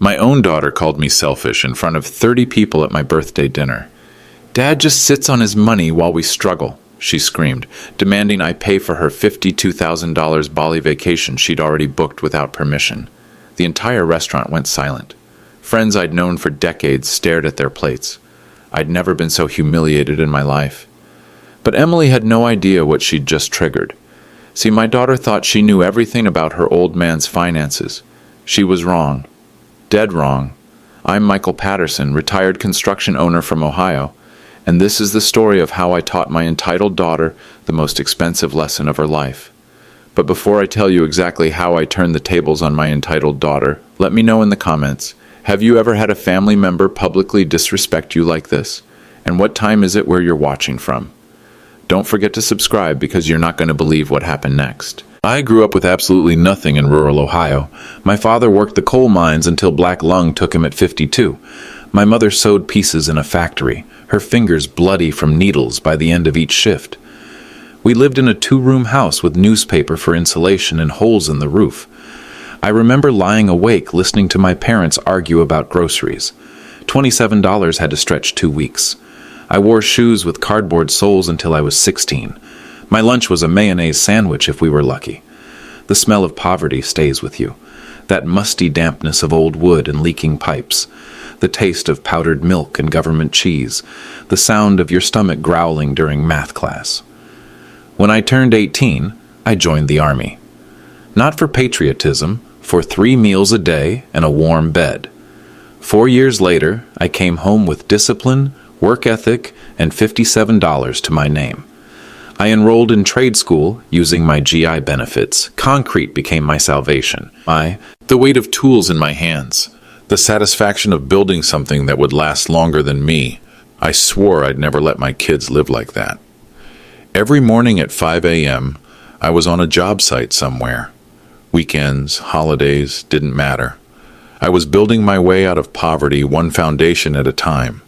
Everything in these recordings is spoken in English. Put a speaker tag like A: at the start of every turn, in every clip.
A: My own daughter called me selfish in front of 30 people at my birthday dinner. "Dad just sits on his money while we struggle," she screamed, demanding I pay for her $52,000 Bali vacation she'd already booked without permission. The entire restaurant went silent. Friends I'd known for decades stared at their plates. I'd never been so humiliated in my life. But Emily had no idea what she'd just triggered. See, my daughter thought she knew everything about her old man's finances. She was wrong. Dead wrong. I'm Michael Patterson, retired construction owner from Ohio, and this is the story of how I taught my entitled daughter the most expensive lesson of her life. But before I tell you exactly how I turned the tables on my entitled daughter, let me know in the comments, have you ever had a family member publicly disrespect you like this? And what time is it where you're watching from? Don't forget to subscribe because you're not going to believe what happened next. I grew up with absolutely nothing in rural Ohio. My father worked the coal mines until black lung took him at 52. My mother sewed pieces in a factory, her fingers bloody from needles by the end of each shift. We lived in a 2-room house with newspaper for insulation and holes in the roof. I remember lying awake listening to my parents argue about groceries. $27 had to stretch 2 weeks. I wore shoes with cardboard soles until I was 16. My lunch was a mayonnaise sandwich if we were lucky. The smell of poverty stays with you. That musty dampness of old wood and leaking pipes. The taste of powdered milk and government cheese. The sound of your stomach growling during math class. When I turned 18, I joined the Army. Not for patriotism, for 3 meals a day and a warm bed. 4 years later, I came home with discipline, work ethic, and $57 to my name. I enrolled in trade school using my GI benefits. Concrete became my salvation. The weight of tools in my hands. The satisfaction of building something that would last longer than me. I swore I'd never let my kids live like that. Every morning at 5 a.m., I was on a job site somewhere. Weekends, holidays, didn't matter. I was building my way out of poverty one foundation at a time.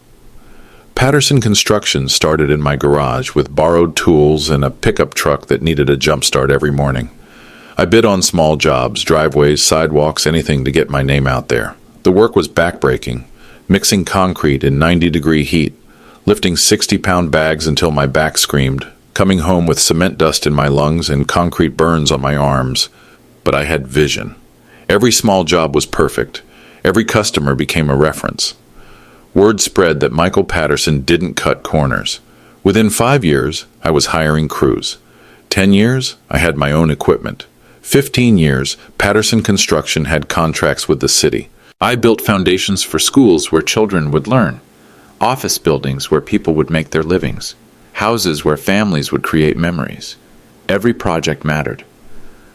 A: Patterson Construction started in my garage with borrowed tools and a pickup truck that needed a jump start every morning. I bid on small jobs, driveways, sidewalks, anything to get my name out there. The work was backbreaking, mixing concrete in 90-degree heat, lifting 60-pound bags until my back screamed, coming home with cement dust in my lungs and concrete burns on my arms. But I had vision. Every small job was perfect. Every customer became a reference. Word spread that Michael Patterson didn't cut corners. Within 5 years, I was hiring crews. 10 years, I had my own equipment. 15 years, Patterson Construction had contracts with the city. I built foundations for schools where children would learn, office buildings where people would make their livings, houses where families would create memories. Every project mattered.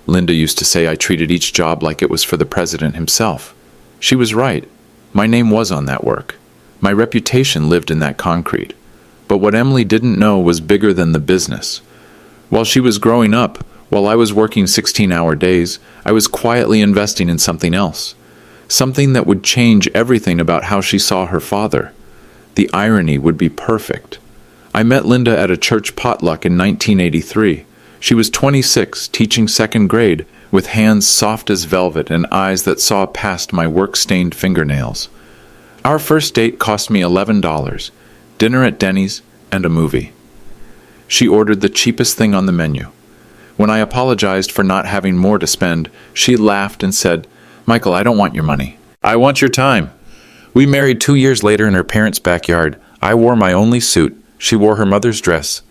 A: Linda used to say I treated each job like it was for the president himself. She was right. My name was on that work. My reputation lived in that concrete. But what Emily didn't know was bigger than the business. While she was growing up, while I was working 16-hour days, I was quietly investing in something else. Something that would change everything about how she saw her father. The irony would be perfect. I met Linda at a church potluck in 1983. She was 26, teaching 2nd grade, with hands soft as velvet and eyes that saw past my work-stained fingernails. Our first date cost me $11, dinner at Denny's, and a movie. She ordered the cheapest thing on the menu. When I apologized for not having more to spend, she laughed and said, "Michael, I don't want your money. I want your time." We married 2 years later in her parents' backyard. I wore my only suit. She wore her mother's dress.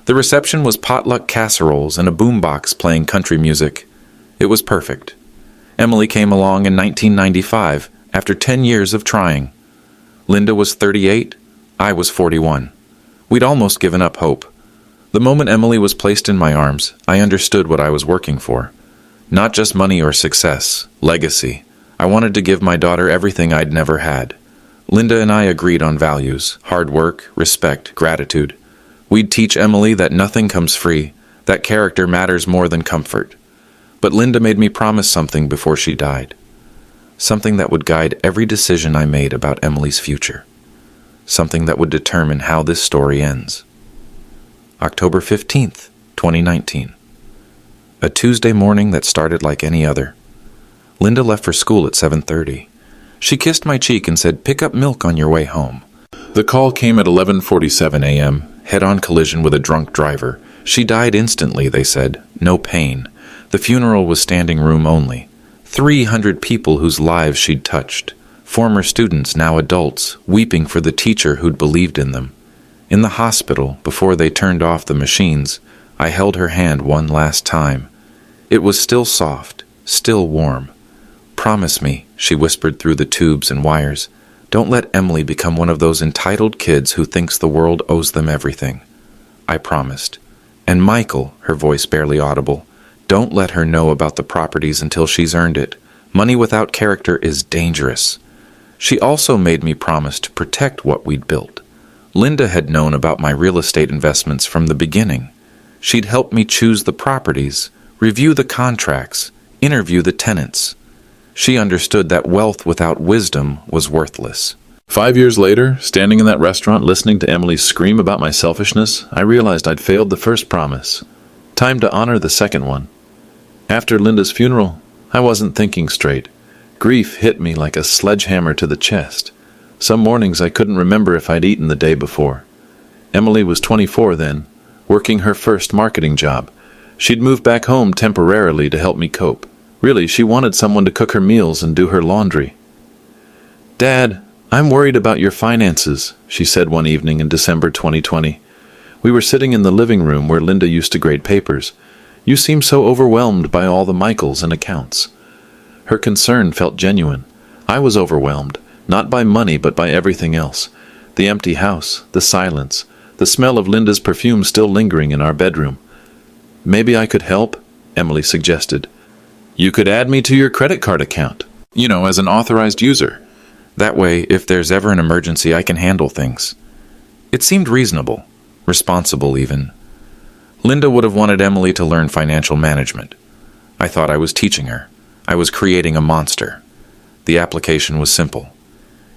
A: The reception was potluck casseroles and a boombox playing country music. It was perfect. Emily came along in 1995, after 10 years of trying. Linda was 38, I was 41. We'd almost given up hope. The moment Emily was placed in my arms, I understood what I was working for. Not just money or success, legacy. I wanted to give my daughter everything I'd never had. Linda and I agreed on values, hard work, respect, gratitude. We'd teach Emily that nothing comes free, that character matters more than comfort. But Linda made me promise something before she died. Something that would guide every decision I made about Emily's future. Something that would determine how this story ends. October 15th, 2019. A Tuesday morning that started like any other. Linda left for school at 7:30. She kissed my cheek and said, "Pick up milk on your way home." The call came at 11:47 a.m., head-on collision with a drunk driver. She died instantly, they said. No pain. The funeral was standing room only. 300 people whose lives she'd touched. Former students, now adults, weeping for the teacher who'd believed in them. In the hospital, before they turned off the machines, I held her hand one last time. It was still soft, still warm. "Promise me," she whispered through the tubes and wires, "don't let Emily become one of those entitled kids who thinks the world owes them everything." I promised. "And Michael," her voice barely audible, "don't let her know about the properties until she's earned it. Money without character is dangerous." She also made me promise to protect what we'd built. Linda had known about my real estate investments from the beginning. She'd helped me choose the properties, review the contracts, interview the tenants. She understood that wealth without wisdom was worthless. 5 years later, standing in that restaurant listening to Emily scream about my selfishness, I realized I'd failed the first promise. Time to honor the second one. After Linda's funeral, I wasn't thinking straight. Grief hit me like a sledgehammer to the chest. Some mornings I couldn't remember if I'd eaten the day before. Emily was 24 then, working her first marketing job. She'd moved back home temporarily to help me cope. Really, she wanted someone to cook her meals and do her laundry. "Dad, I'm worried about your finances," she said one evening in December 2020. We were sitting in the living room where Linda used to grade papers. "You seem so overwhelmed by all the Michaels and accounts." Her concern felt genuine. I was overwhelmed, not by money but by everything else. The empty house, the silence, the smell of Linda's perfume still lingering in our bedroom. "Maybe I could help," Emily suggested. "You could add me to your credit card account, as an authorized user. That way, if there's ever an emergency, I can handle things." It seemed reasonable, responsible even. Linda would have wanted Emily to learn financial management. I thought I was teaching her. I was creating a monster. The application was simple.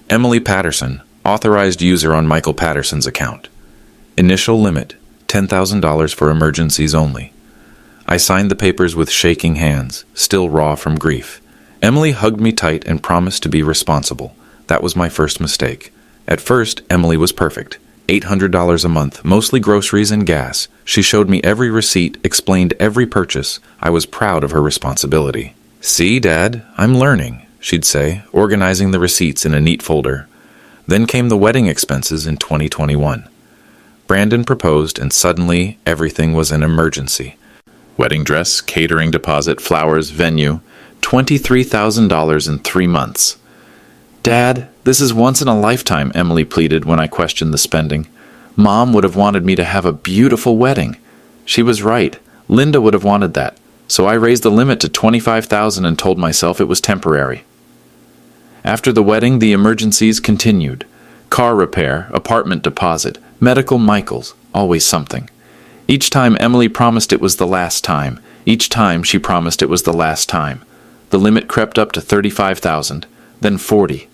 A: Emily Patterson, authorized user on Michael Patterson's account. Initial limit, $10,000 for emergencies only. I signed the papers with shaking hands, still raw from grief. Emily hugged me tight and promised to be responsible. That was my first mistake. At first, Emily was perfect. $800 a month, mostly groceries and gas. She showed me every receipt, explained every purchase. I was proud of her responsibility. "See, Dad, I'm learning," she'd say, organizing the receipts in a neat folder. Then came the wedding expenses in 2021. Brandon proposed, and suddenly everything was an emergency. Wedding dress, catering deposit, flowers, venue, $23,000 in 3 months. "Dad, this is once in a lifetime," Emily pleaded when I questioned the spending. "Mom would have wanted me to have a beautiful wedding." She was right. Linda would have wanted that. So I raised the limit to $25,000 and told myself it was temporary. After the wedding, the emergencies continued. Car repair, apartment deposit, medical Michaels, always something. Each time Emily promised it was the last time. Each time she promised it was the last time. The limit crept up to $35,000, then $40,000,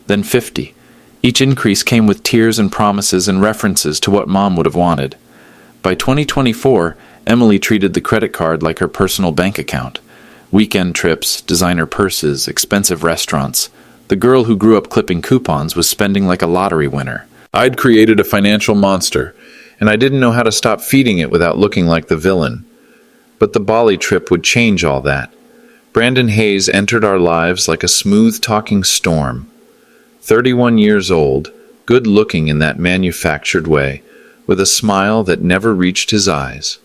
A: then $50,000. Each increase came with tears and promises and references to what Mom would have wanted. By 2024, Emily treated the credit card like her personal bank account. Weekend trips, designer purses, expensive restaurants. The girl who grew up clipping coupons was spending like a lottery winner. I'd created a financial monster, and I didn't know how to stop feeding it without looking like the villain. But the Bali trip would change all that. Brandon Hayes entered our lives like a smooth-talking storm. 31 years old, good-looking in that manufactured way, with a smile that never reached his eyes.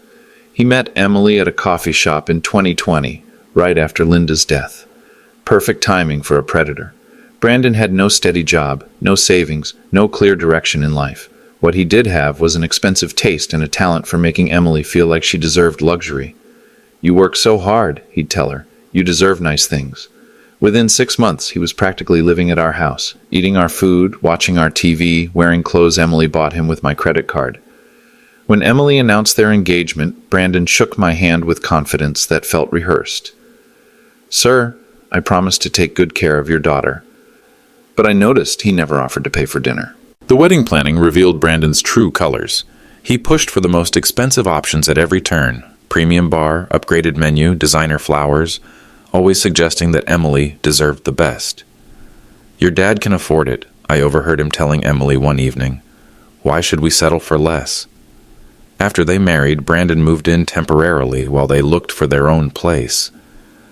A: He met Emily at a coffee shop in 2020, right after Linda's death. Perfect timing for a predator. Brandon had no steady job, no savings, no clear direction in life. What he did have was an expensive taste and a talent for making Emily feel like she deserved luxury. "You work so hard," he'd tell her. "You deserve nice things." Within 6 months, he was practically living at our house, eating our food, watching our TV, wearing clothes Emily bought him with my credit card. When Emily announced their engagement, Brandon shook my hand with confidence that felt rehearsed. "Sir, I promised to take good care of your daughter." But I noticed he never offered to pay for dinner. The wedding planning revealed Brandon's true colors. He pushed for the most expensive options at every turn. Premium bar, upgraded menu, designer flowers, always suggesting that Emily deserved the best. "Your dad can afford it," I overheard him telling Emily one evening. "Why should we settle for less?" After they married, Brandon moved in temporarily while they looked for their own place.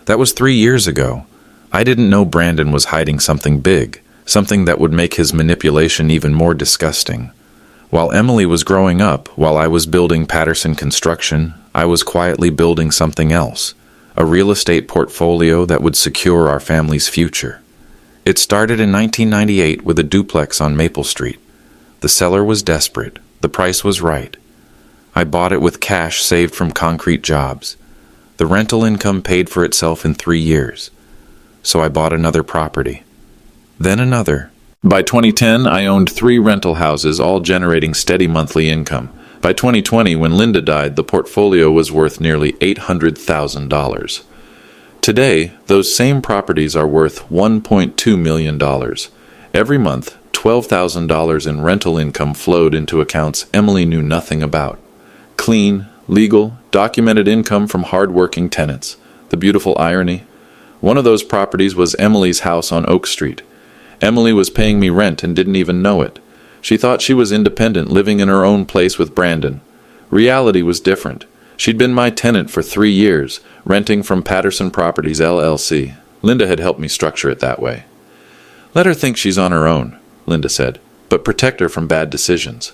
A: That was 3 years ago. I didn't know Brandon was hiding something big, something that would make his manipulation even more disgusting. While Emily was growing up, while I was building Patterson Construction, I was quietly building something else, a real estate portfolio that would secure our family's future. It started in 1998 with a duplex on Maple Street. The seller was desperate. The price was right. I bought it with cash saved from concrete jobs. The rental income paid for itself in 3 years. So I bought another property. Then another. By 2010, I owned 3 rental houses, all generating steady monthly income. By 2020, when Linda died, the portfolio was worth nearly $800,000. Today, those same properties are worth $1.2 million. Every month, $12,000 in rental income flowed into accounts Emily knew nothing about. Clean, legal, documented income from hard-working tenants. The beautiful irony? One of those properties was Emily's house on Oak Street. Emily was paying me rent and didn't even know it. She thought she was independent, living in her own place with Brandon. Reality was different. She'd been my tenant for 3 years, renting from Patterson Properties, LLC. Linda had helped me structure it that way. "Let her think she's on her own," Linda said, "but protect her from bad decisions."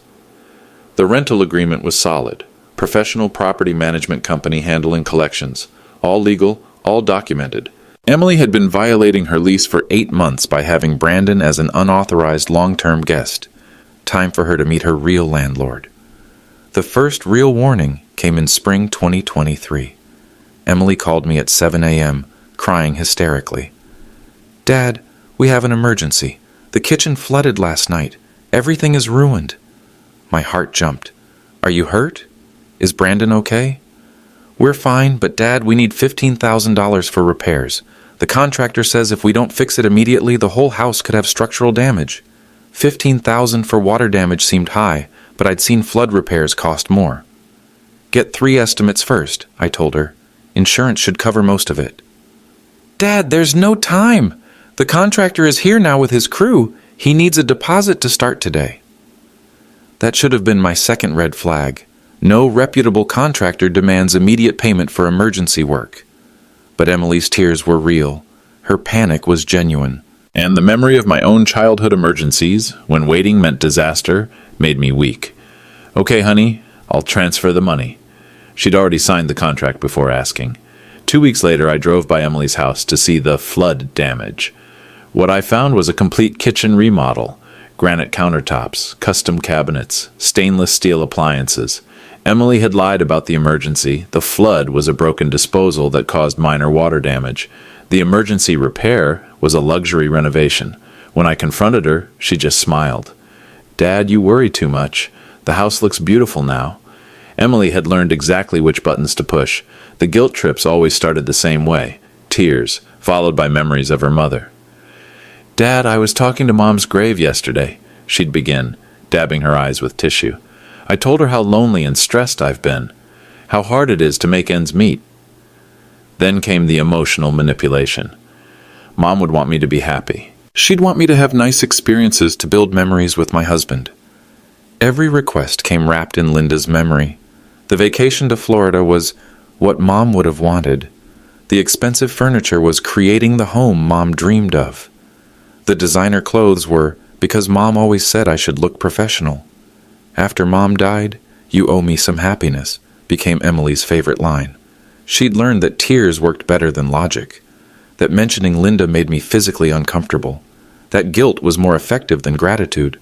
A: The rental agreement was solid. Professional property management company handling collections. All legal, all documented. Emily had been violating her lease for 8 months by having Brandon as an unauthorized long-term guest. Time for her to meet her real landlord. The first real warning came in spring 2023. Emily called me at 7 a.m., crying hysterically. "Dad, we have an emergency. The kitchen flooded last night. Everything is ruined." My heart jumped. "Are you hurt? Is Brandon okay?" "We're fine, but Dad, we need $15,000 for repairs. The contractor says if we don't fix it immediately, the whole house could have structural damage. $15,000 for water damage seemed high, but I'd seen flood repairs cost more." "Get 3 estimates first," I told her. "Insurance should cover most of it." "Dad, there's no time. The contractor is here now with his crew. He needs a deposit to start today." That should have been my second red flag. No reputable contractor demands immediate payment for emergency work. But Emily's tears were real. Her panic was genuine. And the memory of my own childhood emergencies, when waiting meant disaster, made me weak. "Okay, honey, I'll transfer the money." She'd already signed the contract before asking. 2 weeks later, I drove by Emily's house to see the flood damage. What I found was a complete kitchen remodel. Granite countertops, custom cabinets, stainless steel appliances. Emily had lied about the emergency. The flood was a broken disposal that caused minor water damage. The emergency repair was a luxury renovation. When I confronted her, she just smiled. "Dad, you worry too much. The house looks beautiful now." Emily had learned exactly which buttons to push. The guilt trips always started the same way. Tears, followed by memories of her mother. "Dad, I was talking to Mom's grave yesterday," she'd begin, dabbing her eyes with tissue. "I told her how lonely and stressed I've been, how hard it is to make ends meet." Then came the emotional manipulation. Mom would want me to be happy. She'd want me to have nice experiences to build memories with my husband. Every request came wrapped in Linda's memory. The vacation to Florida was what Mom would have wanted. The expensive furniture was creating the home Mom dreamed of. The designer clothes were because Mom always said I should look professional. After Mom died, "You owe me some happiness," became Emily's favorite line. She'd learned that tears worked better than logic, that mentioning Linda made me physically uncomfortable, that guilt was more effective than gratitude.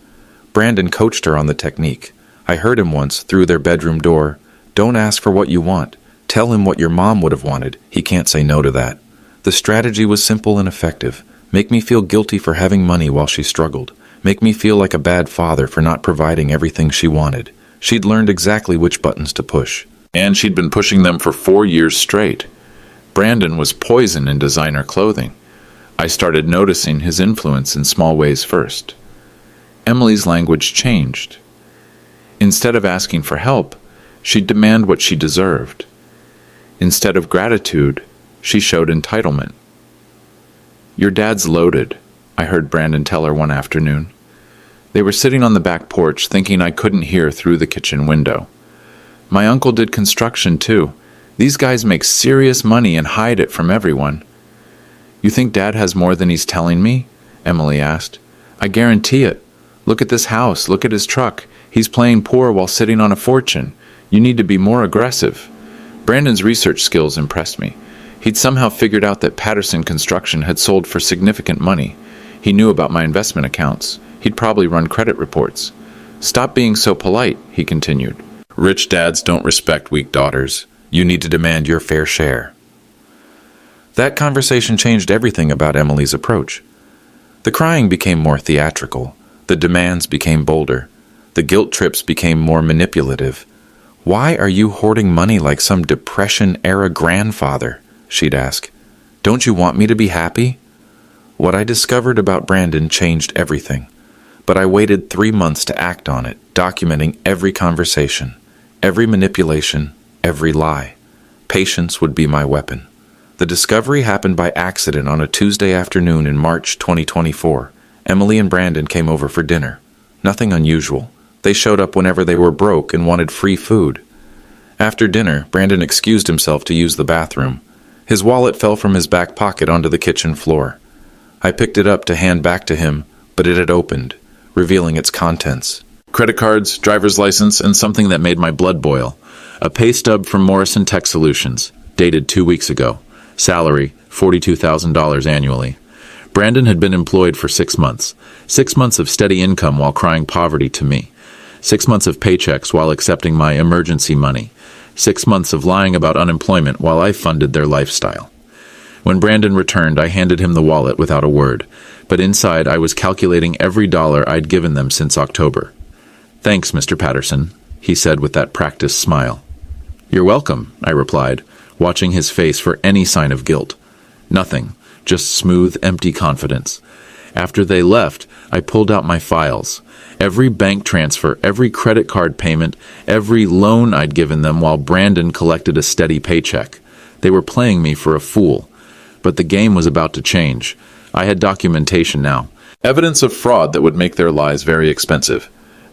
A: Brandon coached her on the technique. I heard him once, through their bedroom door, "Don't ask for what you want. Tell him what your mom would have wanted. He can't say no to that." The strategy was simple and effective. Make me feel guilty for having money while she struggled. Make me feel like a bad father for not providing everything she wanted. She'd learned exactly which buttons to push. And she'd been pushing them for 4 years straight. Brandon was poison in designer clothing. I started noticing his influence in small ways first. Emily's language changed. Instead of asking for help, she'd demand what she deserved. Instead of gratitude, she showed entitlement. "Your dad's loaded. I heard Brandon tell her one afternoon. They were sitting on the back porch, thinking I couldn't hear through the kitchen window. My uncle did construction, too. These guys make serious money and hide it from everyone. You think Dad has more than he's telling me? Emily asked. I guarantee it. Look at this house. Look at his truck. He's playing poor while sitting on a fortune. You need to be more aggressive. Brandon's research skills impressed me. He'd somehow figured out that Patterson Construction had sold for significant money. He knew about my investment accounts. He'd probably run credit reports. Stop being so polite, he continued. Rich dads don't respect weak daughters. You need to demand your fair share. That conversation changed everything about Emily's approach. The crying became more theatrical. The demands became bolder. The guilt trips became more manipulative. Why are you hoarding money like some Depression-era grandfather? She'd ask. Don't you want me to be happy? What I discovered about Brandon changed everything. But I waited 3 months to act on it, documenting every conversation, every manipulation, every lie. Patience would be my weapon. The discovery happened by accident on a Tuesday afternoon in March 2024. Emily and Brandon came over for dinner. Nothing unusual. They showed up whenever they were broke and wanted free food. After dinner, Brandon excused himself to use the bathroom. His wallet fell from his back pocket onto the kitchen floor. I picked it up to hand back to him, but it had opened, revealing its contents. Credit cards, driver's license, and something that made my blood boil. A pay stub from Morrison Tech Solutions, dated 2 weeks ago. Salary, $42,000 annually. Brandon had been employed for 6 months. 6 months of steady income while crying poverty to me. 6 months of paychecks while accepting my emergency money. 6 months of lying about unemployment while I funded their lifestyle. When Brandon returned, I handed him the wallet without a word, but inside I was calculating every dollar I'd given them since October. Thanks, Mr. Patterson, he said with that practiced smile. You're welcome, I replied, watching his face for any sign of guilt. Nothing, just smooth, empty confidence. After they left, I pulled out my files. Every bank transfer, every credit card payment, every loan I'd given them while Brandon collected a steady paycheck. They were playing me for a fool. But the game was about to change. I had documentation now. Evidence of fraud that would make their lies very expensive.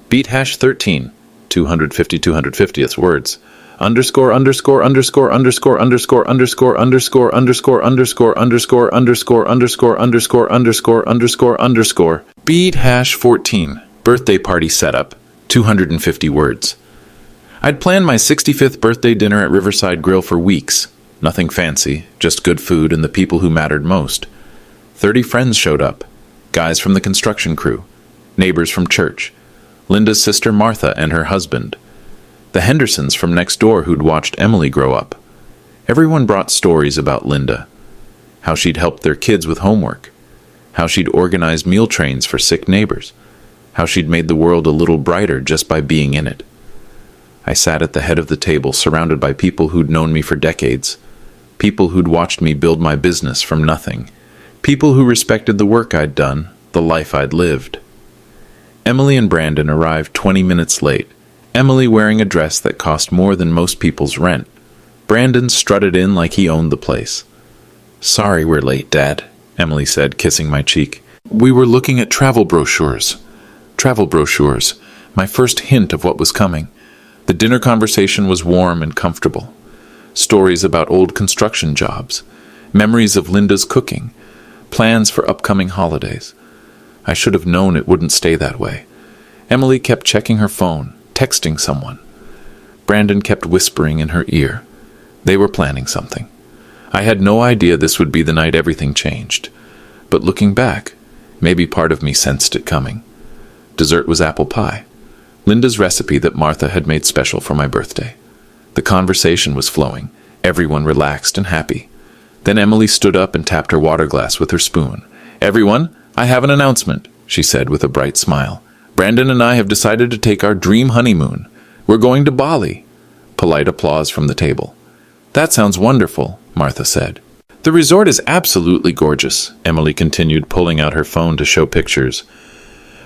A: Beat #13, 250th words. Underscore, underscore, underscore, underscore, underscore, underscore, underscore, underscore, underscore, underscore, underscore, underscore, underscore, underscore, underscore, underscore. Beat #14. Birthday party setup. 250 words. I'd planned my 65th birthday dinner at Riverside Grill for weeks. Nothing fancy, just good food and the people who mattered most. 30 friends showed up. Guys from the construction crew. Neighbors from church. Linda's sister Martha and her husband. The Hendersons from next door who'd watched Emily grow up. Everyone brought stories about Linda. How she'd helped their kids with homework. How she'd organized meal trains for sick neighbors. How she'd made the world a little brighter just by being in it. I sat at the head of the table surrounded by people who'd known me for decades. People who'd watched me build my business from nothing. People who respected the work I'd done, the life I'd lived. Emily and Brandon arrived 20 minutes late. Emily wearing a dress that cost more than most people's rent. Brandon strutted in like he owned the place. Sorry we're late, Dad, Emily said, kissing my cheek. We were looking at travel brochures. Travel brochures, my first hint of what was coming. The dinner conversation was warm and comfortable. Stories about old construction jobs. Memories of Linda's cooking. Plans for upcoming holidays. I should have known it wouldn't stay that way. Emily kept checking her phone, texting someone. Brandon kept whispering in her ear. They were planning something. I had no idea this would be the night everything changed. But looking back, maybe part of me sensed it coming. Dessert was apple pie. Linda's recipe that Martha had made special for my birthday. The conversation was flowing, everyone relaxed and happy. Then Emily stood up and tapped her water glass with her spoon. Everyone, I have an announcement, she said with a bright smile. Brandon and I have decided to take our dream honeymoon. We're going to Bali. Polite applause from the table. That sounds wonderful, Martha said. The resort is absolutely gorgeous, Emily continued, pulling out her phone to show pictures.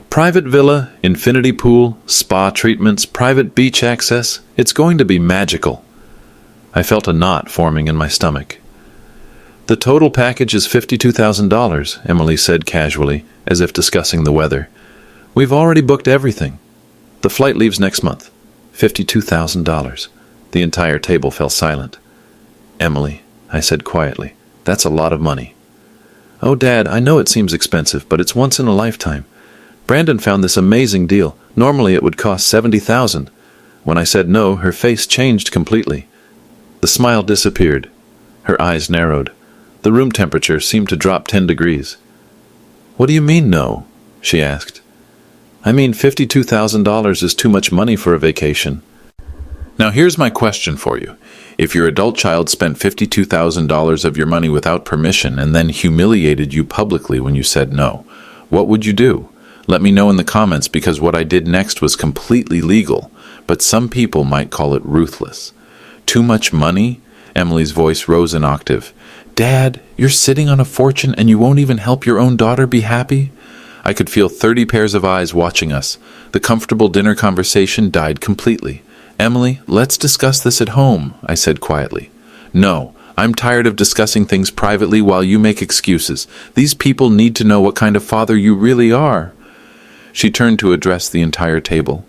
A: Private villa, infinity pool, spa treatments, private beach access. It's going to be magical. I felt a knot forming in my stomach.
B: The total package is $52,000, Emily said casually, as if discussing the weather. We've already booked everything. The flight leaves next month. $52,000. The entire table fell silent. Emily, I said quietly, that's a lot of money. Oh, Dad, I know it seems expensive, but it's once in a lifetime. Brandon found this amazing deal. Normally it would cost $70,000. When I said no, her face changed completely. The smile disappeared. Her eyes narrowed. The room temperature seemed to drop 10 degrees. What do you mean no? She asked. I mean $52,000 is too much money for a vacation.
A: Now here's my question for you. If your adult child spent $52,000 of your money without permission and then humiliated you publicly when you said no, what would you do? Let me know in the comments, because what I did next was completely legal, but some people might call it ruthless. Too much money? Emily's voice rose an octave. Dad, you're sitting on a fortune and you won't even help your own daughter be happy? I could feel 30 pairs of eyes watching us. The comfortable dinner conversation died completely. Emily, let's discuss this at home, I said quietly. No, I'm tired of discussing things privately while you make excuses. These people need to know what kind of father you really are. She turned to address the entire table.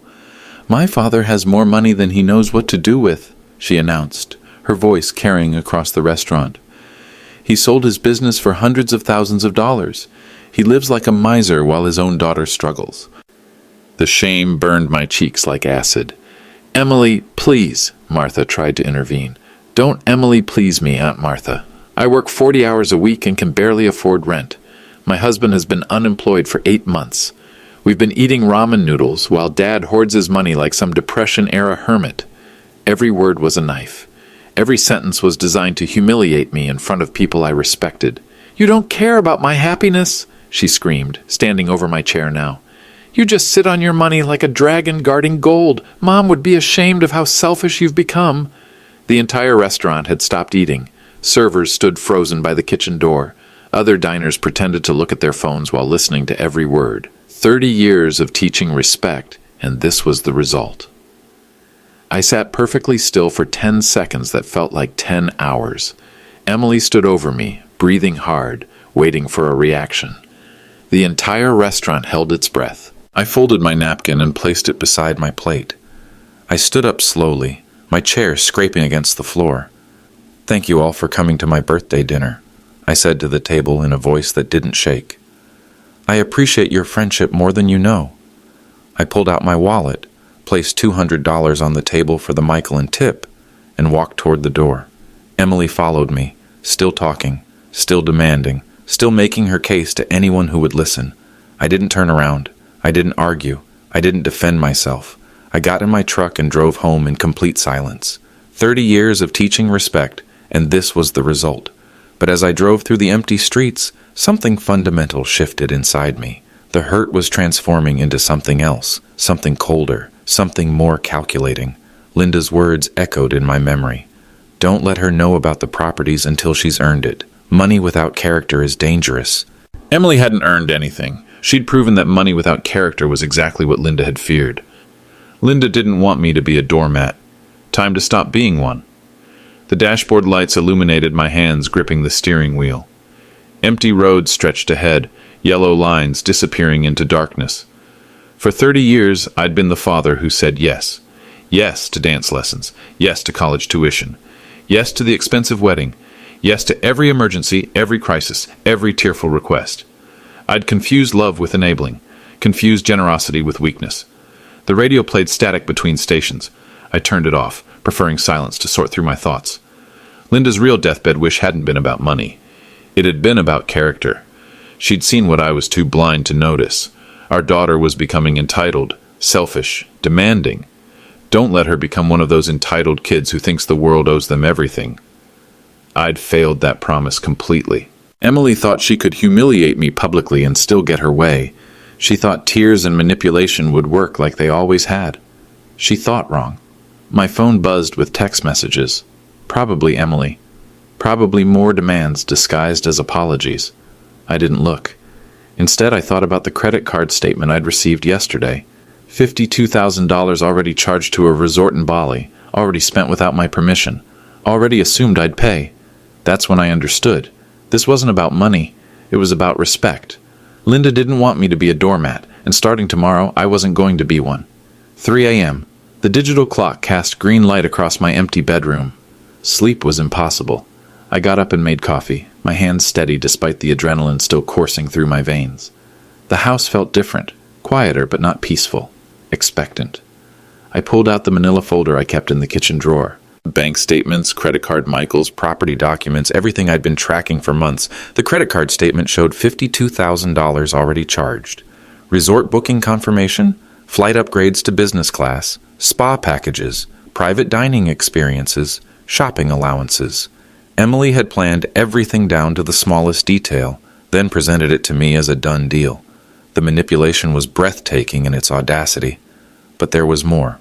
A: My father has more money than he knows what to do with, she announced, her voice carrying across the restaurant. He sold his business for hundreds of thousands of dollars. He lives like a miser while his own daughter struggles. The shame burned my cheeks like acid. Emily, please, Martha tried to intervene. Don't Emily please me, Aunt Martha. I work 40 hours a week and can barely afford rent. My husband has been unemployed for 8 months. We've been eating ramen noodles while Dad hoards his money like some Depression-era hermit. Every word was a knife. Every sentence was designed to humiliate me in front of people I respected. You don't care about my happiness, she screamed, standing over my chair now. You just sit on your money like a dragon guarding gold. Mom would be ashamed of how selfish you've become. The entire restaurant had stopped eating. Servers stood frozen by the kitchen door. Other diners pretended to look at their phones while listening to every word. 30 years of teaching respect, and this was the result. I sat perfectly still for 10 seconds that felt like 10 hours. Emily stood over me, breathing hard, waiting for a reaction. The entire restaurant held its breath. I folded my napkin and placed it beside my plate. I stood up slowly, my chair scraping against the floor. Thank you all for coming to my birthday dinner, I said to the table in a voice that didn't shake. I appreciate your friendship more than you know. I pulled out my wallet, placed $200 on the table for the Michael and tip, and walked toward the door. Emily followed me, still talking, still demanding, still making her case to anyone who would listen. I didn't turn around. I didn't argue. I didn't defend myself. I got in my truck and drove home in complete silence. 30 years of teaching respect, and this was the result. But as I drove through the empty streets, something fundamental shifted inside me. The hurt was transforming into something else, something colder, something more calculating. Linda's words echoed in my memory. Don't let her know about the properties until she's earned it. Money without character is dangerous. Emily hadn't earned anything. She'd proven that money without character was exactly what Linda had feared. Linda didn't want me to be a doormat. Time to stop being one. The dashboard lights illuminated my hands gripping the steering wheel. Empty roads stretched ahead, yellow lines disappearing into darkness. For 30 years, I'd been the father who said yes. Yes to dance lessons. Yes to college tuition. Yes to the expensive wedding. Yes to every emergency, every crisis, every tearful request. I'd confused love with enabling, confused generosity with weakness. The radio played static between stations. I turned it off, preferring silence to sort through my thoughts. Linda's real deathbed wish hadn't been about money. It had been about character. She'd seen what I was too blind to notice. Our daughter was becoming entitled, selfish, demanding. Don't let her become one of those entitled kids who thinks the world owes them everything. I'd failed that promise completely. Emily thought she could humiliate me publicly and still get her way. She thought tears and manipulation would work like they always had. She thought wrong. My phone buzzed with text messages. Probably Emily. Probably more demands disguised as apologies. I didn't look. Instead, I thought about the credit card statement I'd received yesterday. $52,000 already charged to a resort in Bali, already spent without my permission, already assumed I'd pay. That's when I understood. This wasn't about money. It was about respect. Linda didn't want me to be a doormat, and starting tomorrow, I wasn't going to be one. 3 a.m. The digital clock cast green light across my empty bedroom. Sleep was impossible. I got up and made coffee, my hands steady despite the adrenaline still coursing through my veins. The house felt different, quieter but not peaceful, expectant. I pulled out the manila folder I kept in the kitchen drawer. Bank statements, credit card Michael's, property documents, everything I'd been tracking for months. The credit card statement showed $52,000 already charged. Resort booking confirmation, flight upgrades to business class, spa packages, private dining experiences, shopping allowances. Emily had planned everything down to the smallest detail, then presented it to me as a done deal. The manipulation was breathtaking in its audacity. But there was more.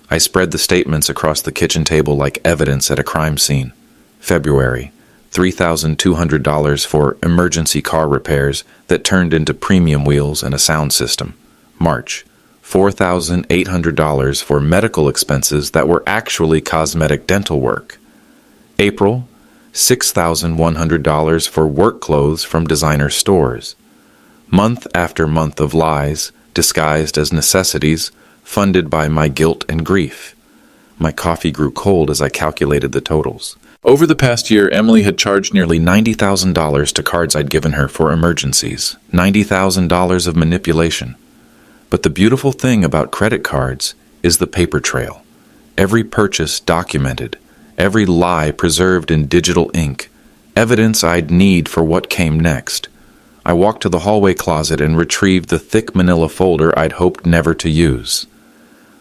A: I spread the statements across the kitchen table like evidence at a crime scene. February, $3,200 for emergency car repairs that turned into premium wheels and a sound system. March, $4,800 for medical expenses that were actually cosmetic dental work. April, $6,100 for work clothes from designer stores. Month after month of lies, disguised as necessities, funded by my guilt and grief. My coffee grew cold as I calculated the totals. Over the past year, Emily had charged nearly $90,000 to cards I'd given her for emergencies. $90,000 of manipulation. But the beautiful thing about credit cards is the paper trail. Every purchase documented, every lie preserved in digital ink, evidence I'd need for what came next. I walked to the hallway closet and retrieved the thick manila folder I'd hoped never to use.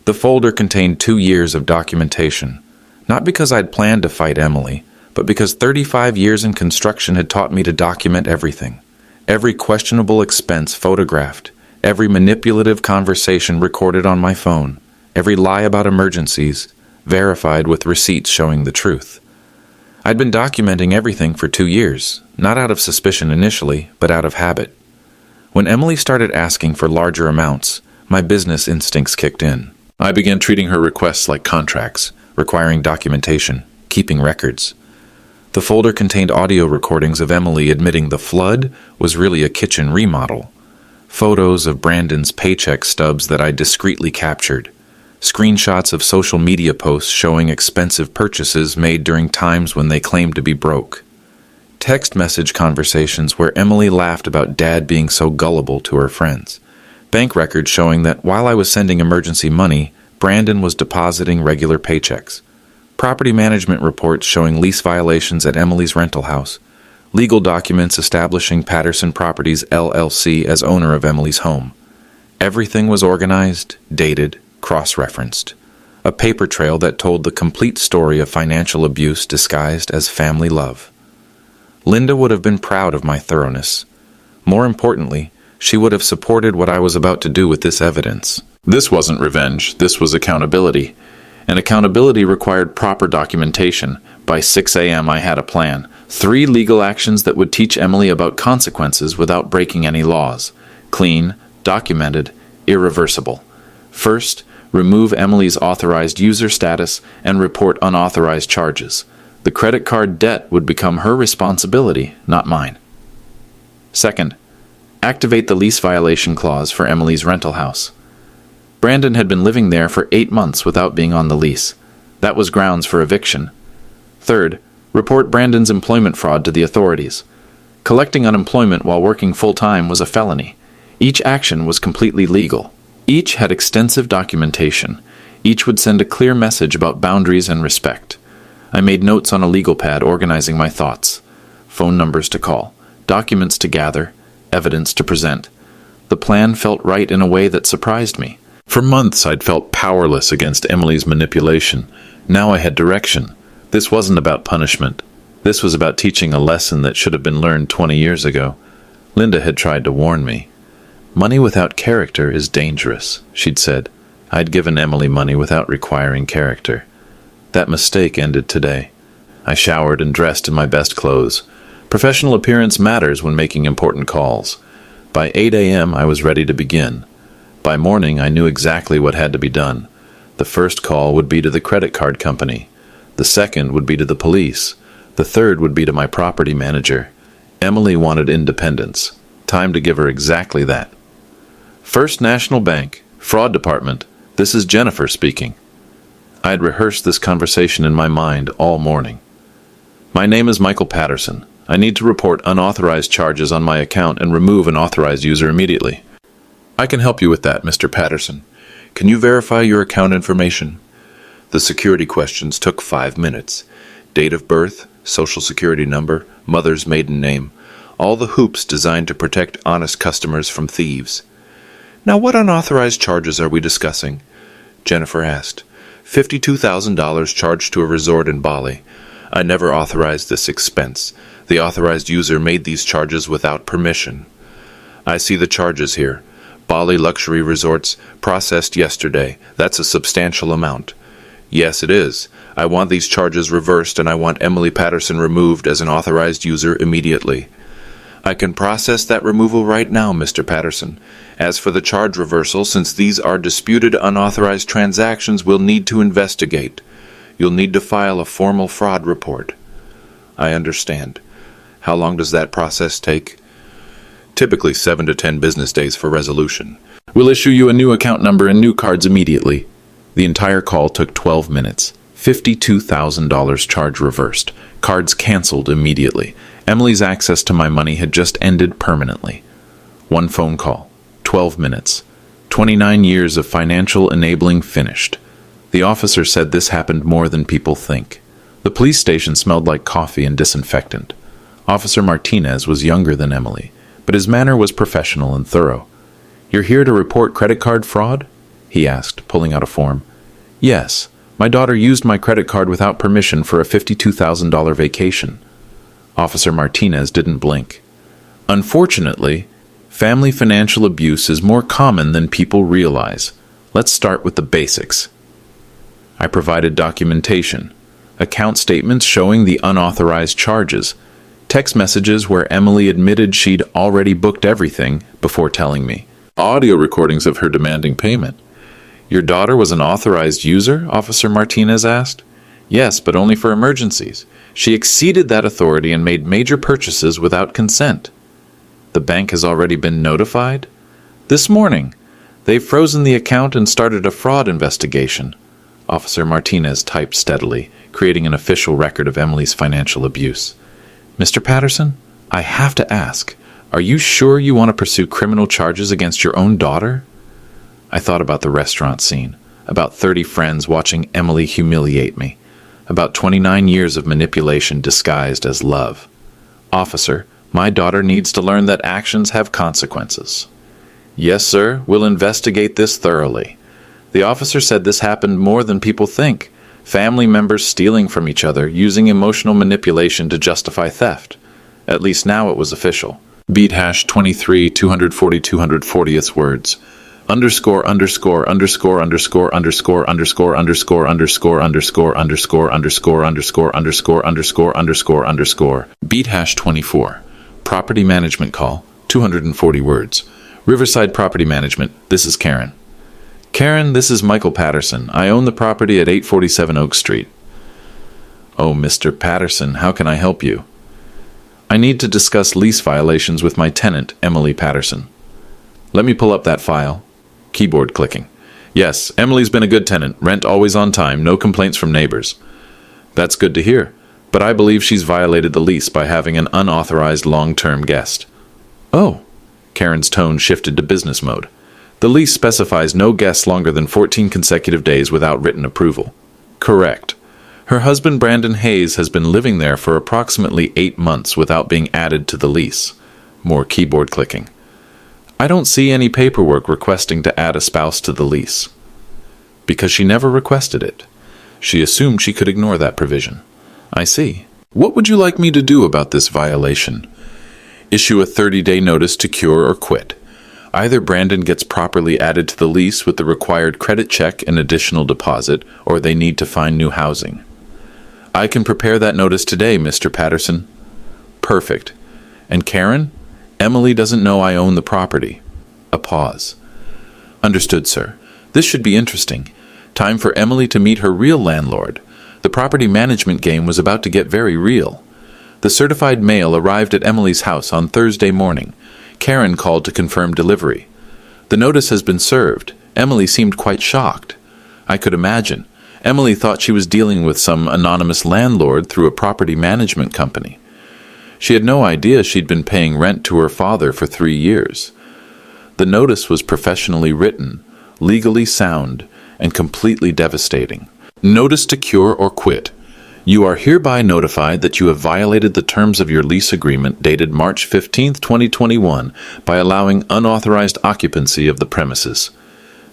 A: The folder contained 2 years of documentation, not because I'd planned to fight Emily, but because 35 years in construction had taught me to document everything. Every questionable expense photographed, every manipulative conversation recorded on my phone, every lie about emergencies, verified with receipts showing the truth. I'd been documenting everything for 2 years, not out of suspicion initially, but out of habit. When Emily started asking for larger amounts, my business instincts kicked in. I began treating her requests like contracts, requiring documentation, keeping records. The folder contained audio recordings of Emily admitting the flood was really a kitchen remodel, photos of Brandon's paycheck stubs that I discreetly captured, screenshots of social media posts showing expensive purchases made during times when they claimed to be broke, text message conversations where Emily laughed about Dad being so gullible to her friends, bank records showing that while I was sending emergency money, Brandon was depositing regular paychecks, property management reports showing lease violations at Emily's rental house, legal documents establishing Patterson Properties LLC as owner of Emily's home. Everything was organized, dated, cross-referenced. A paper trail that told the complete story of financial abuse disguised as family love. Linda would have been proud of my thoroughness. More importantly, she would have supported what I was about to do with this evidence. This wasn't revenge, this was accountability. And accountability required proper documentation. By 6 a.m. I had a plan. 3 legal actions that would teach Emily about consequences without breaking any laws. Clean, documented, irreversible. First, remove Emily's authorized user status and report unauthorized charges. The credit card debt would become her responsibility, not mine. Second, activate the lease violation clause for Emily's rental house. Brandon had been living there for 8 months without being on the lease. That was grounds for eviction. Third, report Brandon's employment fraud to the authorities. Collecting unemployment while working full-time was a felony. Each action was completely legal. Each had extensive documentation. Each would send a clear message about boundaries and respect. I made notes on a legal pad organizing my thoughts. Phone numbers to call, documents to gather, evidence to present. The plan felt right in a way that surprised me. For months I'd felt powerless against Emily's manipulation. Now I had direction. This wasn't about punishment. This was about teaching a lesson that should have been learned 20 years ago. Linda had tried to warn me. Money without character is dangerous, she'd said. I'd given Emily money without requiring character. That mistake ended today. I showered and dressed in my best clothes. Professional appearance matters when making important calls. By 8 a.m. I was ready to begin. By morning I knew exactly what had to be done. The first call would be to the credit card company. The second would be to the police. The third would be to my property manager.
B: Emily wanted independence. Time to give her exactly that. First National Bank, Fraud Department, this is Jennifer speaking. I had rehearsed this conversation in my mind all morning. My name is Michael Patterson. I need to report unauthorized charges on my account and remove an authorized user immediately. I can help you with that, Mr. Patterson. Can you verify your account information? The security questions took 5 minutes. Date of birth, social security number, mother's maiden name, all the hoops designed to protect honest customers from thieves. Now, what unauthorized charges are we discussing? Jennifer asked. $52,000 charged to a resort in Bali. I never authorized this expense. The authorized user made these charges without permission. I see the charges here. Bali luxury resorts, processed yesterday. That's a substantial amount. Yes, it is. I want these charges reversed and I want Emily Patterson removed as an authorized user immediately. I can process that removal right now, Mr. Patterson. As for the charge reversal, since these are disputed unauthorized transactions, we'll need to investigate. You'll need to file a formal fraud report. I understand. How long does that process take? Typically 7 to 10 business days for resolution. We'll issue you a new account number and new cards immediately. The entire call took 12 minutes. $52,000 charge reversed. Cards canceled immediately. Emily's access to my money had just ended permanently. One phone call. 12 minutes. 29 years of financial enabling finished. The officer said this happened more than people think. The police station smelled like coffee and disinfectant. Officer Martinez was younger than Emily, but his manner was professional and thorough. You're here to report credit card fraud? He asked, pulling out a form. Yes. My daughter used my credit card without permission for a $52,000 vacation. Officer Martinez didn't blink. Unfortunately, family financial abuse is more common than people realize. Let's start with the basics. I provided documentation, account statements showing the unauthorized charges, text messages where Emily admitted she'd already booked everything before telling me, audio recordings of her demanding payment. Your daughter was an authorized user? Officer Martinez asked. Yes, but only for emergencies. She exceeded that authority and made major purchases without consent. The bank has already been notified? This morning. They've frozen the account and started a fraud investigation. Officer Martinez typed steadily, creating an official record of Emily's financial abuse. Mr. Patterson, I have to ask, are you sure you want to pursue criminal charges against your own daughter? I thought about the restaurant scene, about 30 friends watching Emily humiliate me, about 29 years of manipulation disguised as love. Officer, my daughter needs to learn that actions have consequences. Yes, sir, we'll investigate this thoroughly. The officer said this happened more than people think. Family members stealing from each other, using emotional manipulation to justify theft. At least now it was official. Beat hash 23 240 240th words. Underscore underscore underscore underscore underscore underscore underscore underscore underscore underscore underscore underscore underscore underscore underscore underscore. Beat hash 24. Property management call. 240 words. Riverside Property Management. This is Karen. Karen, this is Michael Patterson. I own the property at 847 Oak Street. Oh, Mr. Patterson, how can I help you? I need to discuss lease violations with my tenant, Emily Patterson. Let me pull up that file. Keyboard clicking. Yes, Emily's been a good tenant. Rent always on time. No complaints from neighbors. That's good to hear. But I believe she's violated the lease by having an unauthorized long-term guest. Oh. Karen's tone shifted to business mode. The lease specifies no guests longer than 14 consecutive days without written approval. Correct. Her husband Brandon Hayes has been living there for approximately 8 months without being added to the lease. More keyboard clicking. I don't see any paperwork requesting to add a spouse to the lease. Because she never requested it. She assumed she could ignore that provision. I see. What would you like me to do about this violation? Issue a 30-day notice to cure or quit. Either Brandon gets properly added to the lease with the required credit check and additional deposit, or they need to find new housing. I can prepare that notice today, Mr. Patterson. Perfect. And Karen? Emily doesn't know I own the property. A pause. Understood, sir. This should be interesting. Time for Emily to meet her real landlord. The property management game was about to get very real.
A: The certified mail arrived at Emily's house on Thursday morning. Karen called to confirm delivery. The notice has been served. Emily seemed quite shocked. I could imagine. Emily thought she was dealing with some anonymous landlord through a property management company. She had no idea she'd been paying rent to her father for 3 years. The notice was professionally written, legally sound, and completely devastating. Notice to cure or quit. You are hereby notified that you have violated the terms of your lease agreement dated March 15, 2021 by allowing unauthorized occupancy of the premises.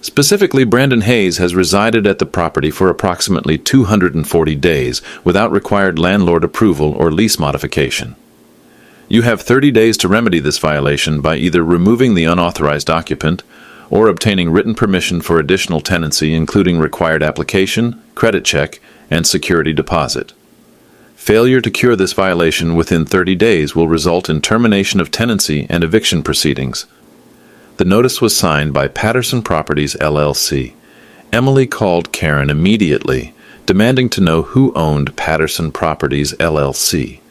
A: Specifically, Brandon Hayes has resided at the property for approximately 240 days without required landlord approval or lease modification. You have 30 days to remedy this violation by either removing the unauthorized occupant or obtaining written permission for additional tenancy, including required application, credit check, and security deposit. Failure to cure this violation within 30 days will result in termination of tenancy and eviction proceedings. The notice was signed by Patterson Properties, LLC. Emily called Karen immediately, demanding to know who owned Patterson Properties, LLC.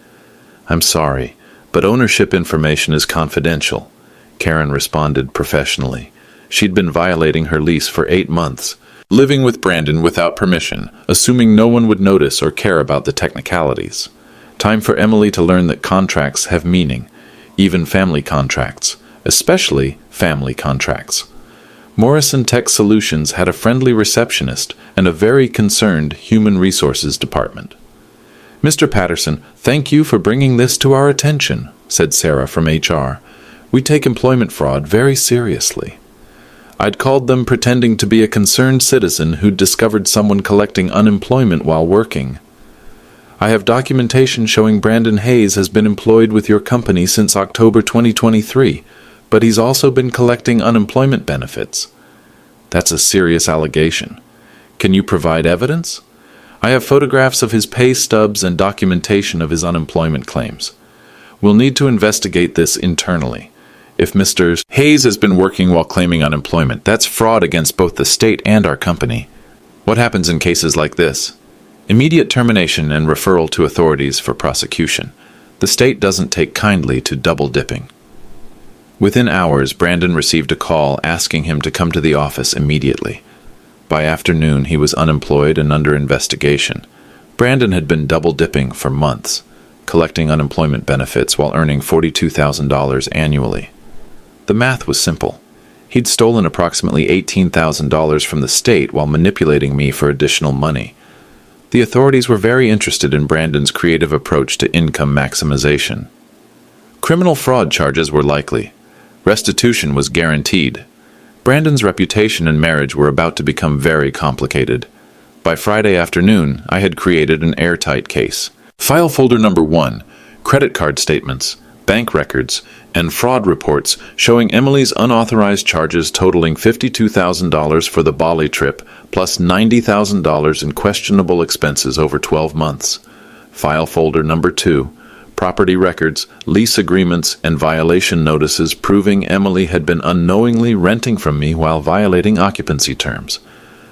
A: I'm sorry, but ownership information is confidential, Karen responded professionally. She'd been violating her lease for 8 months, living with Brandon without permission, assuming no one would notice or care about the technicalities. Time for Emily to learn that contracts have meaning, even family contracts, especially family contracts. Morrison Tech Solutions had a friendly receptionist and a very concerned human resources department. Mr. Patterson, thank you for bringing this to our attention, said Sarah from HR. We take employment fraud very seriously. I'd called them pretending to be a concerned citizen who'd discovered someone collecting unemployment while working. I have documentation showing Brandon Hayes has been employed with your company since October 2023, but he's also been collecting unemployment benefits. That's a serious allegation. Can you provide evidence? I have photographs of his pay stubs and documentation of his unemployment claims. We'll need to investigate this internally. If Mr. Hayes has been working while claiming unemployment, that's fraud against both the state and our company. What happens in cases like this? Immediate termination and referral to authorities for prosecution. The state doesn't take kindly to double-dipping. Within hours, Brandon received a call asking him to come to the office immediately. By afternoon, he was unemployed and under investigation. Brandon had been double-dipping for months, collecting unemployment benefits while earning $42,000 annually. The math was simple. He'd stolen approximately $18,000 from the state while manipulating me for additional money. The authorities were very interested in Brandon's creative approach to income maximization. Criminal fraud charges were likely. Restitution was guaranteed. Brandon's reputation and marriage were about to become very complicated. By Friday afternoon, I had created an airtight case. File folder number 1, credit card statements, bank records, and fraud reports showing Emily's unauthorized charges totaling $52,000 for the Bali trip, plus $90,000 in questionable expenses over 12 months. File folder number 2, property records, lease agreements, and violation notices proving Emily had been unknowingly renting from me while violating occupancy terms.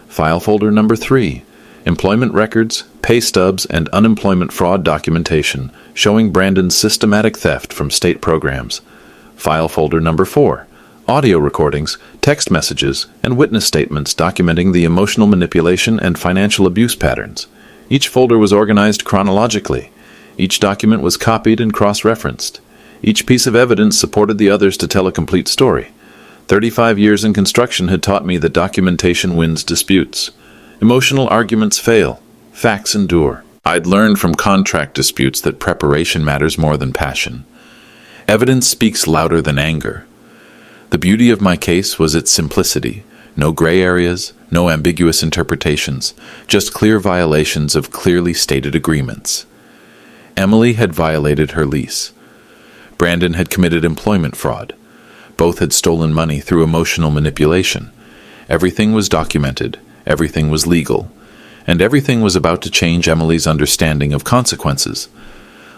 A: File folder number 3, employment records, pay stubs, and unemployment fraud documentation showing Brandon's systematic theft from state programs. File folder number 4, audio recordings, text messages, and witness statements documenting the emotional manipulation and financial abuse patterns. Each folder was organized chronologically. Each document was copied and cross-referenced. Each piece of evidence supported the others to tell a complete story. 35 years in construction had taught me that documentation wins disputes. Emotional arguments fail. Facts endure. I'd learned from contract disputes that preparation matters more than passion. Evidence speaks louder than anger. The beauty of my case was its simplicity. No gray areas, no ambiguous interpretations, just clear violations of clearly stated agreements. Emily had violated her lease. Brandon had committed employment fraud. Both had stolen money through emotional manipulation. Everything was documented, everything was legal, and everything was about to change Emily's understanding of consequences.